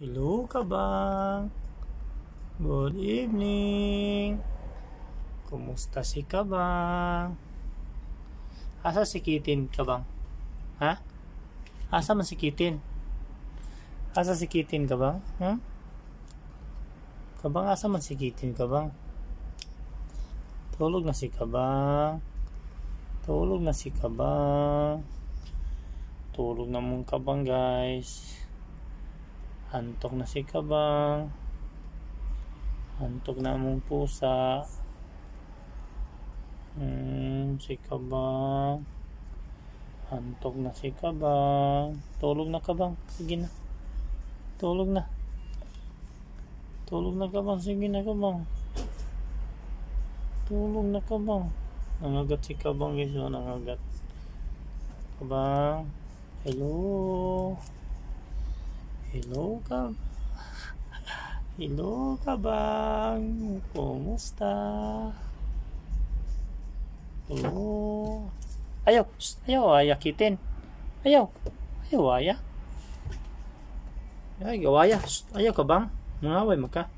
Hello, Kabang. Good evening. Kumusta si Kabang? Asa si Kitin, Kabang? Ha? Asa man si Kitin? Asa si Kitin, Kabang? Ha? Kabang, asa man si Kitin, Kabang? Tulog na si Kabang. Tulog na si Kabang. Tulog na mong Kabang, guys. Antok na si Kabang. Antok na mong pusa. Si Kabang. Antok na si Kabang. Tulog na Kabang. Sige na. Tulog na. Tulog na Kabang. Sige na Kabang. Tulog na Kabang. Nangagat si Kabang, guys. Nangagat. Kabang. Hello. Hello, Kabang. Hello, Kabang. Kumusta? Hello. Ayaw. Ayaw, ayakitin. Ayaw. Ayaw, aya. Ayaw, aya. Ayaw, Kabang. Mangaway mo ka.